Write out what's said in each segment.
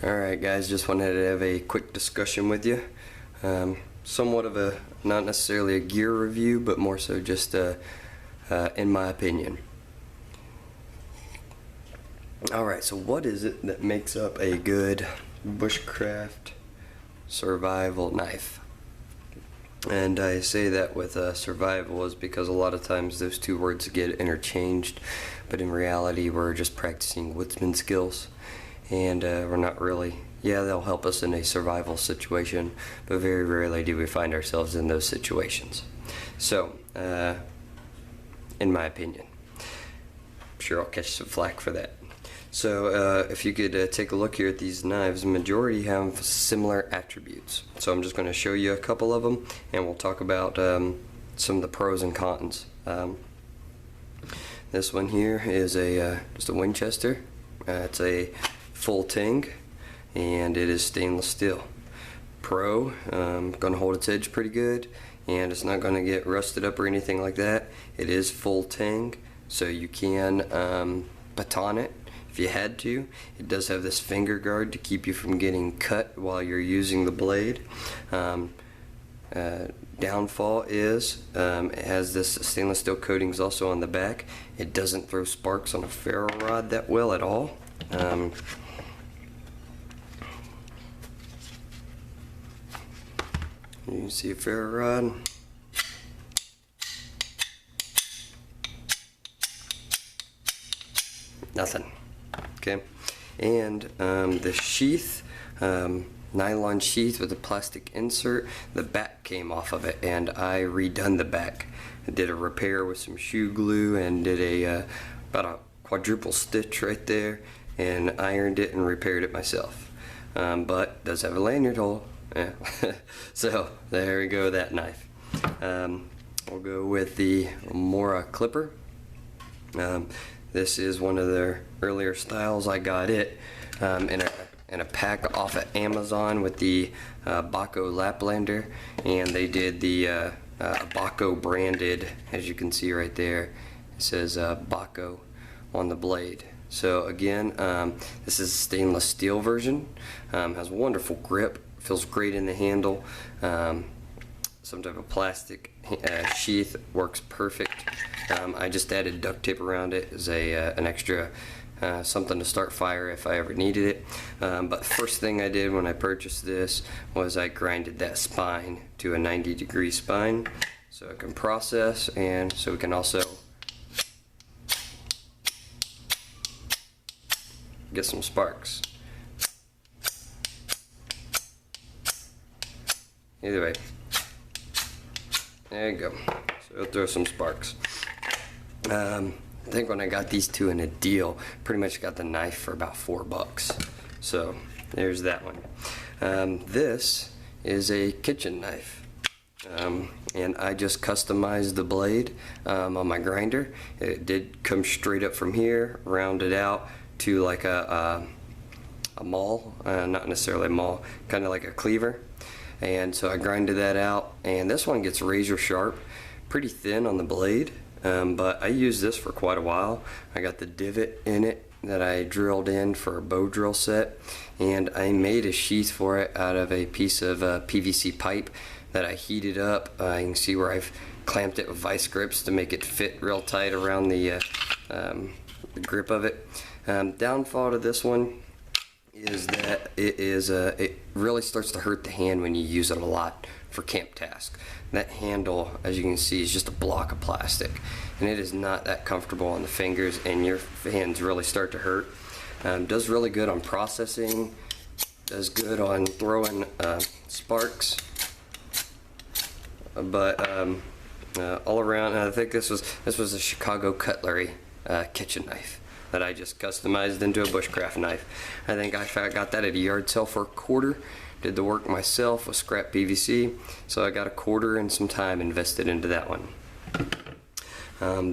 Alright guys, just wanted to have a quick discussion with you. Somewhat of a, not necessarily a gear review, but more so just in my opinion. Alright, so what is it that makes up a good bushcraft survival knife? And I say that with survival is because a lot of times those two words get interchanged, but in reality we're just practicing woodsman skills, and we're not really, they'll help us in a survival situation, but very rarely do we find ourselves in those situations. So, in my opinion, I'm sure I'll catch some flack for that. So if you could take a look here at these knives, the majority have similar attributes. So I'm just going to show you a couple of them, and we'll talk about some of the pros and cons. This one here is just a Winchester. It's a full ting, and it is stainless steel. Pro, going to hold its edge pretty good, and it's not going to get rusted up or anything like that. It is full ting, so you can baton it if you had to. It does have this finger guard to keep you from getting cut while you're using the blade. Downfall is it has this stainless steel coatings also on the back. It doesn't throw sparks on a ferro rod that well at all. You can see a ferro rod. Nothing. Okay, and the sheath, nylon sheath with a plastic insert, the back came off of it, and I redone the back. I did a repair with some shoe glue and did about a quadruple stitch right there, and ironed it and repaired it myself. But it does have a lanyard hole. Yeah. So there we go, that knife. We'll go with the Mora clipper. This is one of their earlier styles. I got it in a pack off of Amazon with the Baco Laplander, and they did the Baco branded, as you can see right there. It says Baco on the blade. So again, this is a stainless steel version. Has wonderful grip, feels great in the handle. Some type of plastic sheath works perfect. I just added duct tape around it as an extra something to start fire if I ever needed it. But first thing I did when I purchased this was I grinded that spine to a 90-degree spine so it can process, and so we can also get some sparks. Either way. There you go. So it'll throw some sparks. I think when I got these two in a deal, pretty much got the knife for about $4. So there's that one. This is a kitchen knife. And I just customized the blade on my grinder. It did come straight up from here, rounded out to like a maul, not necessarily a maul, kind of like a cleaver. And so I grinded that out, and this one gets razor sharp, pretty thin on the blade, but I used this for quite a while. I got the divot in it that I drilled in for a bow drill set, and I made a sheath for it out of a piece of PVC pipe that I heated up. You can see where I've clamped it with vice grips to make it fit real tight around the grip of it. Downfall to this one is that it really starts to hurt the hand when you use it a lot for camp tasks. That handle, as you can see, is just a block of plastic, and it is not that comfortable on the fingers, and your hands really start to hurt. Does really good on processing, does good on throwing sparks, but all around, I think this was a Chicago Cutlery kitchen knife that I just customized into a bushcraft knife. I think I got that at a yard sale for $1. Did the work myself with scrap PVC, so I got $1 and some time invested into that one.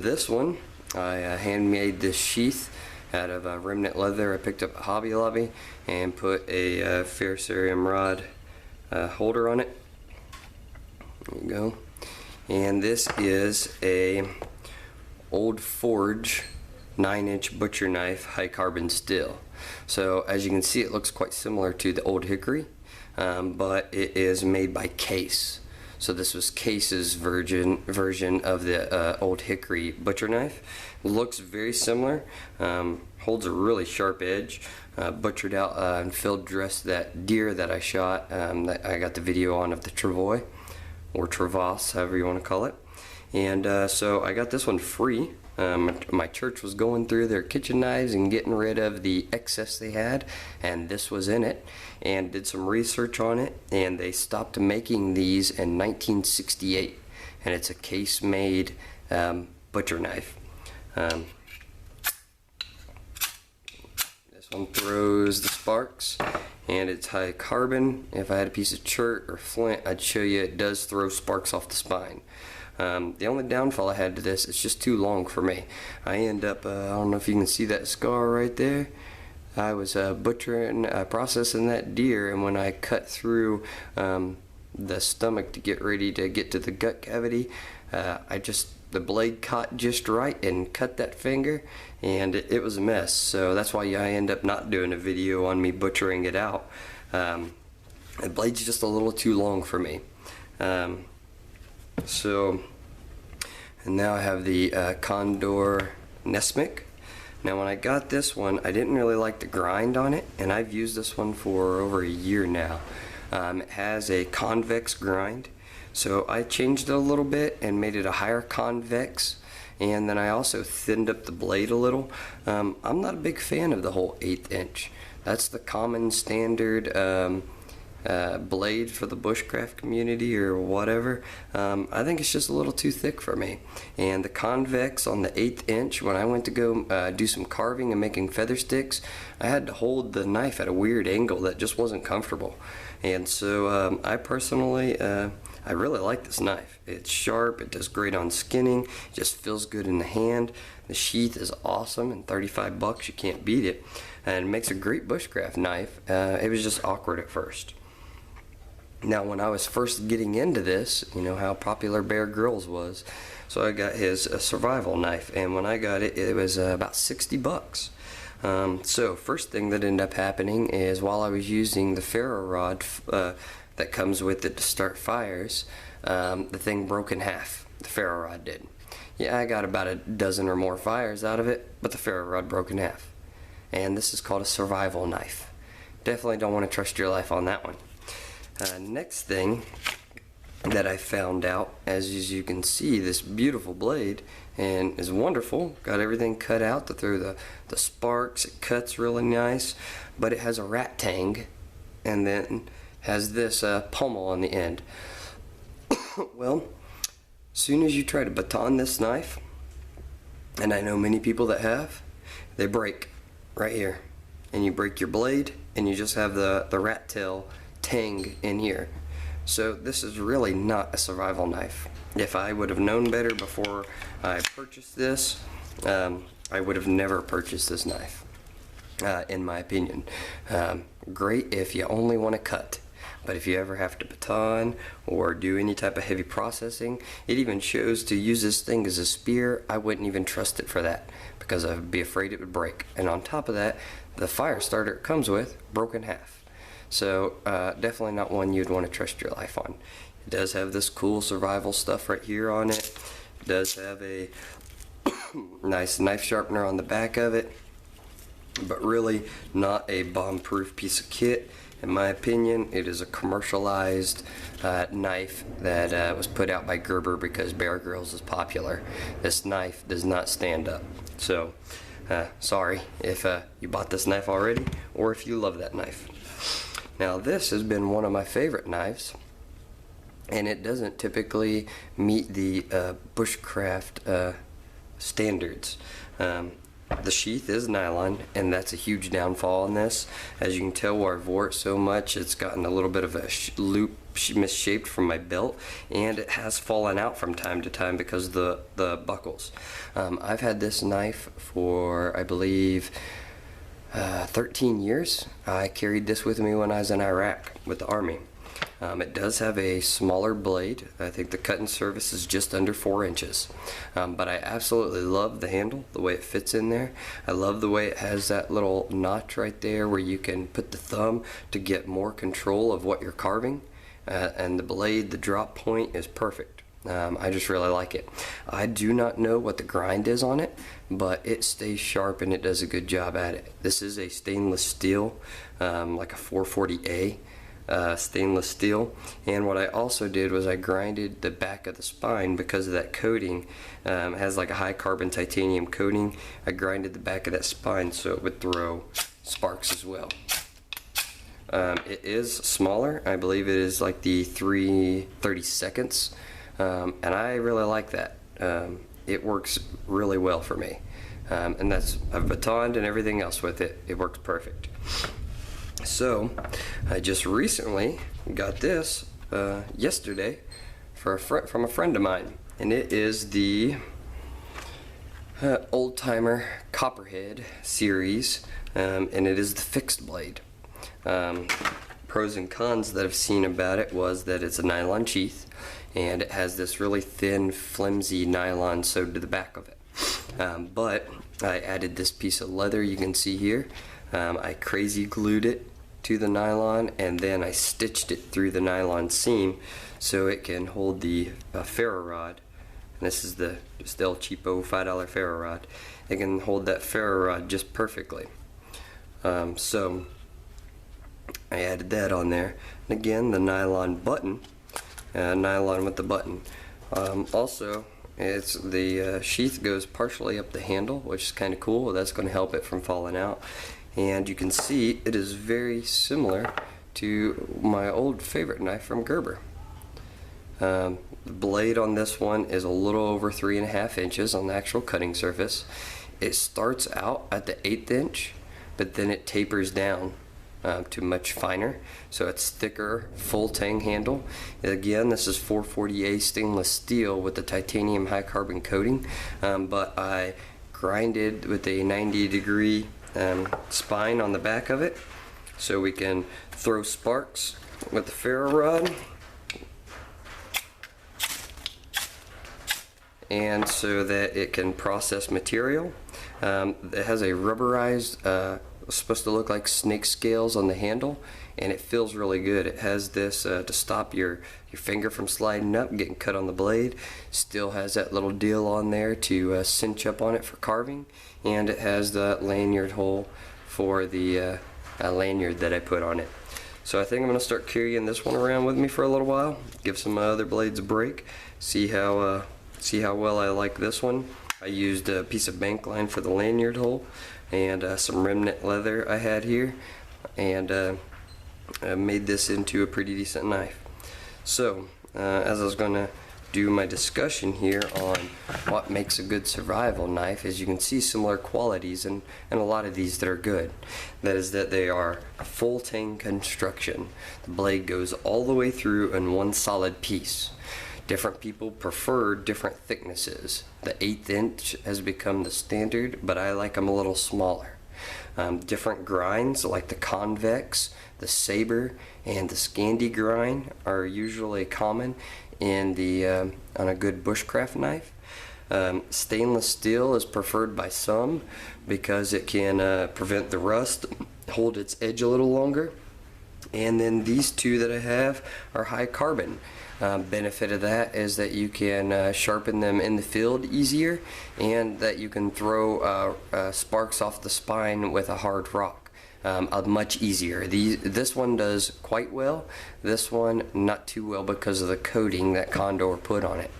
This one, I handmade this sheath out of remnant leather I picked up at Hobby Lobby, and put a ferrocerium rod holder on it. There you go. And this is a Old Forge 9-inch butcher knife, high carbon steel. So as you can see, it looks quite similar to the Old Hickory, but it is made by Case. So this was Case's version of the Old Hickory butcher knife. Looks very similar, holds a really sharp edge. Butchered out and field dressed that deer that I shot, that I got the video on of the travois, or travasse, however you want to call it. And so I got this one free. My church was going through their kitchen knives and getting rid of the excess they had, and this was in it, and did some research on it, and they stopped making these in 1968, and it's a Case made butcher knife. This one throws the sparks, and it's high carbon. If I had a piece of chert or flint, I'd show you it does throw sparks off the spine. The only downfall I had to this, it's just too long for me. I end up, I don't know if you can see that scar right there. I was butchering, processing that deer, and when I cut through the stomach to get ready to get to the gut cavity, the blade caught just right and cut that finger, and it was a mess. So that's why I end up not doing a video on me butchering it out. The blade's just a little too long for me. And now I have the Condor Nesmic. Now when I got this one, I didn't really like the grind on it, and I've used this one for over a year now. It has a convex grind, so I changed it a little bit and made it a higher convex, and then I also thinned up the blade a little. I'm not a big fan of the whole 1/8 inch. That's the common standard blade for the bushcraft community or whatever. I think it's just a little too thick for me. And the convex on the 1/8 inch, when I went to go do some carving and making feather sticks, I had to hold the knife at a weird angle that just wasn't comfortable. And so I personally, I really like this knife. It's sharp, it does great on skinning, it just feels good in the hand. The sheath is awesome, and 35 bucks, you can't beat it. And it makes a great bushcraft knife. It was just awkward at first. Now when I was first getting into this, you know how popular Bear Grylls was, so I got his survival knife, and when I got it, it was about 60 bucks. So first thing that ended up happening is while I was using the ferro rod that comes with it to start fires, the thing broke in half. The ferro rod did. Yeah, I got about a dozen or more fires out of it, but the ferro rod broke in half. And this is called a survival knife. Definitely don't want to trust your life on that one. Next thing that I found out, as you can see, this beautiful blade, and is wonderful, got everything cut out to throw the sparks. It cuts really nice, but it has a rat tang, and then has this pommel on the end. Well, as soon as you try to baton this knife, and I know many people that have, they break right here, and you break your blade, and you just have the rat tail tang in here. So this is really not a survival knife. If I would have known better before I purchased this, I would have never purchased this knife, in my opinion. Great if you only want to cut, but if you ever have to baton or do any type of heavy processing, it even shows to use this thing as a spear. I wouldn't even trust it for that because I'd be afraid it would break. And on top of that, the fire starter it comes with broke in half. So definitely not one you'd want to trust your life on. It does have this cool survival stuff right here on it. It does have a nice knife sharpener on the back of it, but really not a bomb-proof piece of kit. In my opinion, it is a commercialized knife that was put out by Gerber because Bear Grylls is popular. This knife does not stand up. So sorry if you bought this knife already or if you love that knife. Now this has been one of my favorite knives, and it doesn't typically meet the bushcraft standards. The sheath is nylon, and that's a huge downfall in this. As you can tell where I've wore it so much, it's gotten a little bit of a loop misshaped from my belt, and it has fallen out from time to time because of the buckles. I've had this knife for, I believe, 13 years. I carried this with me when I was in Iraq with the Army. It does have a smaller blade. I think the cutting surface is just under 4 inches. But I absolutely love the handle, the way it fits in there. I love the way it has that little notch right there where you can put the thumb to get more control of what you're carving. And the blade, the drop point is perfect. I just really like it. I do not know what the grind is on it, but it stays sharp and it does a good job at it. This is a stainless steel, like a 440A. Stainless steel, and what I also did was I grinded the back of the spine because of that coating. It has like a high carbon titanium coating. I grinded the back of that spine so it would throw sparks as well. It is smaller. I believe it is like the 3/32, and I really like that. It works really well for me, and I've batoned and everything else with it. It works perfect. So I just recently got this yesterday from a friend of mine, and it is the Old Timer Copperhead series, and it is the fixed blade. Pros and cons that I've seen about it was that it's a nylon sheath, and it has this really thin, flimsy nylon sewed to the back of it. But I added this piece of leather you can see here. I crazy glued it to the nylon, and then I stitched it through the nylon seam so it can hold the ferro rod. And this is the El Cheapo $5 ferro rod. It can hold that ferro rod just perfectly. So I added that on there. And again, the nylon button, nylon with the button. Also, it's the sheath goes partially up the handle, which is kind of cool. That's going to help it from falling out. And you can see it is very similar to my old favorite knife from Gerber. The blade on this one is a little over 3.5 inches on the actual cutting surface. It starts out at the 1/8 inch, but then it tapers down to much finer, so it's thicker, full tang handle. Again, this is 440A stainless steel with the titanium high carbon coating, but I grinded with a 90-degree spine on the back of it so we can throw sparks with the ferro rod, and so that it can process material. It has a rubberized, supposed to look like snake scales on the handle, and it feels really good. It has this to stop your finger from sliding up, getting cut on the blade. Still has that little deal on there to cinch up on it for carving, and it has the lanyard hole for the lanyard that I put on it. So I think I'm going to start carrying this one around with me for a little while, give some other blades a break, see how well I like this one. I used a piece of bank line for the lanyard hole and some remnant leather I had here, and I made this into a pretty decent knife. So as I was going to do my discussion here on what makes a good survival knife, as you can see similar qualities in a lot of these that are good. That is that they are full tang construction. The blade goes all the way through in one solid piece. Different people prefer different thicknesses. The 1/8 inch has become the standard, but I like them a little smaller. Different grinds like the convex, the saber, and the Scandi grind are usually common in the on a good bushcraft knife. Stainless steel is preferred by some because it can prevent the rust, hold its edge a little longer. And then these two that I have are high carbon. Benefit of that is that you can sharpen them in the field easier, and that you can throw sparks off the spine with a hard rock much easier. This one does quite well. This one not too well because of the coating that Condor put on it.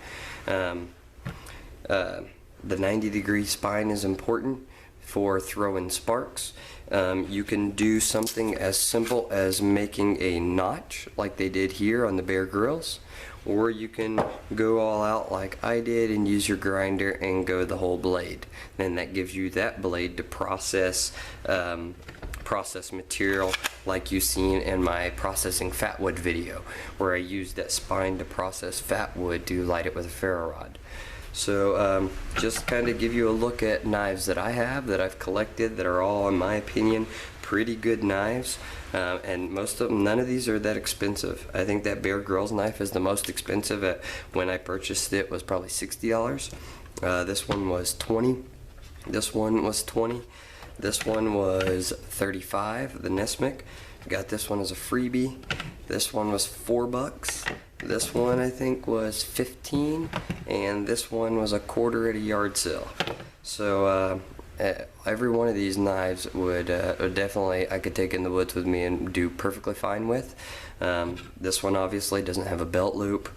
The 90-degree spine is important for throwing sparks. You can do something as simple as making a notch like they did here on the Bear Grylls, or you can go all out like I did and use your grinder and go the whole blade. Then that gives you that blade to process material like you've seen in my processing fat wood video, where I used that spine to process fat wood to light it with a ferro rod. So just kind of give you a look at knives that I have, that I've collected, that are all, in my opinion, pretty good knives, and most of them, none of these are that expensive. I think that Bear Grylls knife is the most expensive. When I purchased it, was probably $60. This one was $20. This one was $20. This one was $35. The Nesmic. Got this one as a freebie. This one was $4. This one I think was $15, and this one was a quarter at a yard sale. So every one of these knives would definitely, I could take in the woods with me and do perfectly fine with. This one obviously doesn't have a belt loop.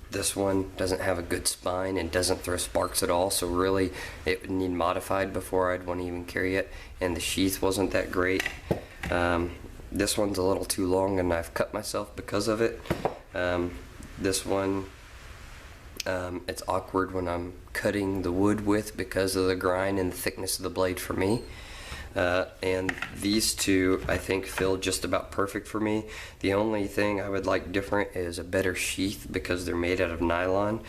This one doesn't have a good spine and doesn't throw sparks at all, so really it would need modified before I'd want to even carry it, and the sheath wasn't that great. This one's a little too long and I've cut myself because of it. This one, it's awkward when I'm cutting the wood with because of the grind and the thickness of the blade for me. And these two I think feel just about perfect for me. The only thing I would like different is a better sheath because they're made out of nylon,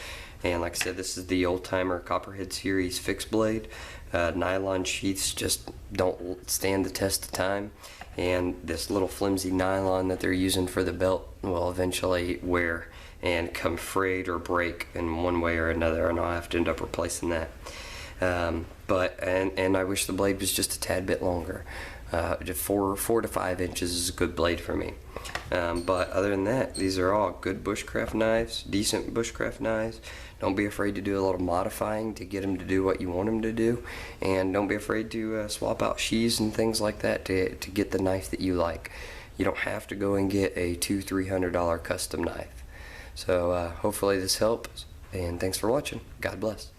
and like I said, this is the Old Timer Copperhead series fixed blade. Nylon sheaths just don't stand the test of time, and this little flimsy nylon that they're using for the belt will eventually wear and come frayed or break in one way or another, and I'll have to end up replacing that. And I wish the blade was just a tad bit longer. 4 to 5 inches is a good blade for me. But other than that, these are all good bushcraft knives, decent bushcraft knives. Don't be afraid to do a little modifying to get them to do what you want them to do, and don't be afraid to swap out sheaths and things like that to get the knife that you like. You don't have to go and get a $200-300 custom knife. So hopefully this helps, and thanks for watching. God bless.